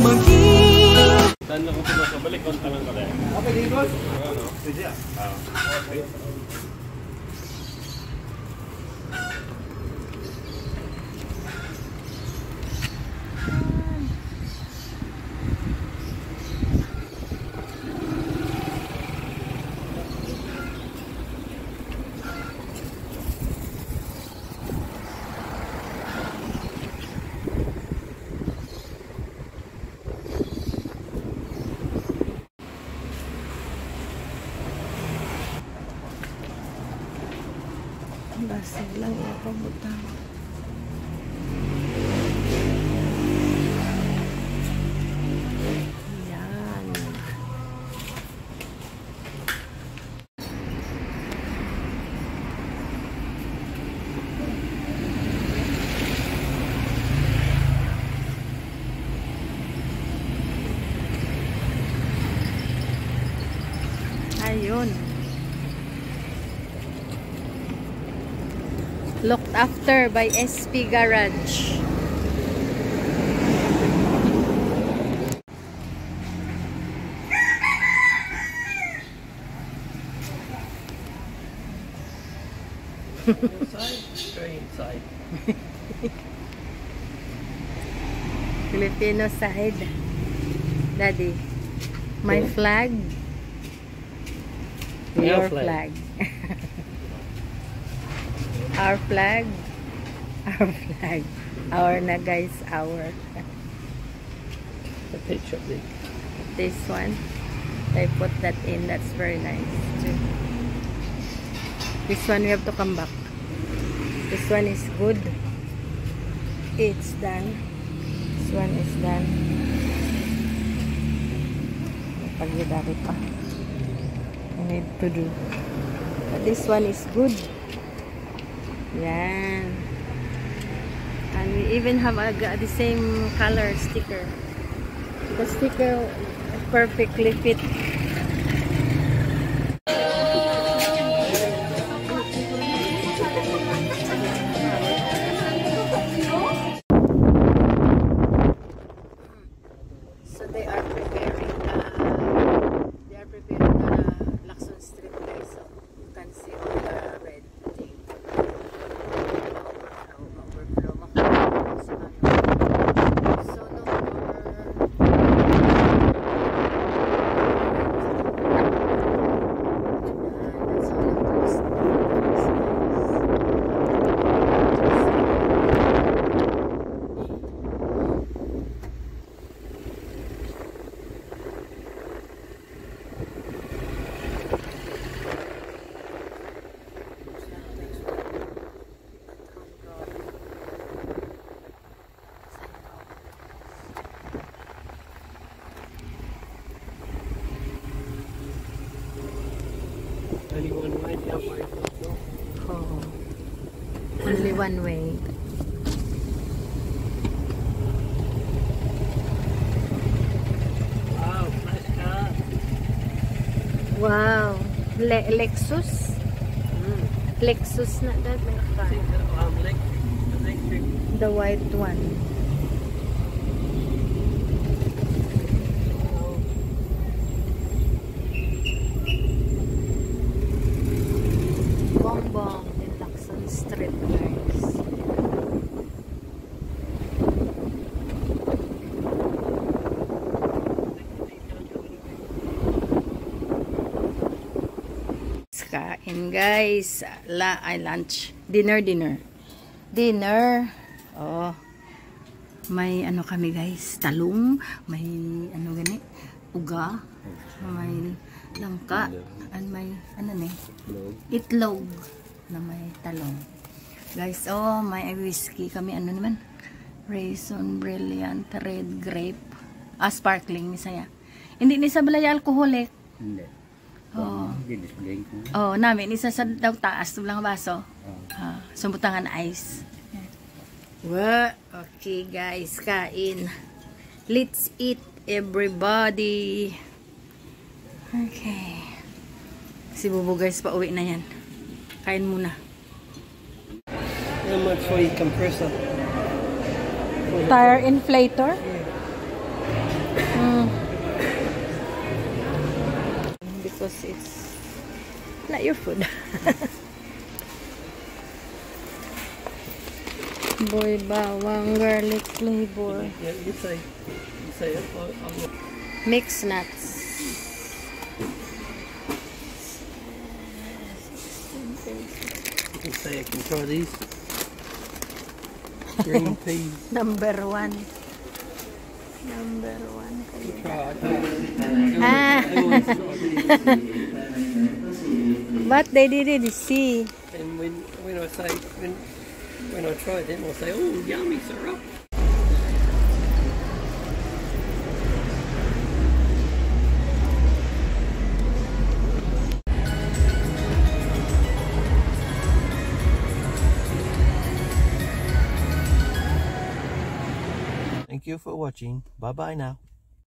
maging. Saan na kung balik kung tanong ka lang. Okay, Digos? Ano? Pwede ah. Okay. Basig lang iya pabutang. Yan. Ayun. Looked after by SP Garage. Inside. Filipino side. Daddy, my flag. Your flag. Our flag. Our flag. Our na guys, our. The picture big. This one, I put that in. That's very nice too. This one we have to come back. This one is good. It's done. This one is done. Pagdidari pa. I need to do. But this one is good. Yan. And we even have the same color sticker. The sticker perfectly fit. So they are preparing the Lacson Street guys. So you can see all the red thing. So no only one way. Wow, nice car. Wow, Lexus. Lexus na that car. Electric. The white one. Bongbong in Lacson Street, guys. Kain guys, lunch, dinner. Oh, may ano kami guys, talong, may ano gani, uga, may langka, and may ano itlog na may talong. Guys, oh, may whiskey kami, ano naman, Raisin Brilliant Red Grape, sparkling ni saya. Hindi ni sa balay alcoholic. Hindi. Oh, namin isa sa daw taas lang baso. Sumbutangan ice. Wow, okay guys, kain. Let's eat everybody. Okay. Si Bubo guys, pauwi na yan. Kain muna. How much for your compressor? Tire inflator? Yeah. Mm. Because it's not your food. Boy bawang garlic flavor. Yeah, you say it. I'll Mixed nuts. You can say I can try these. Green peas. Number 1. Number 1. Try. Ah. But they didn't see. And when I say when I try them, I'll say, "Oh, yummy syrup." Thank you for watching. Bye bye now.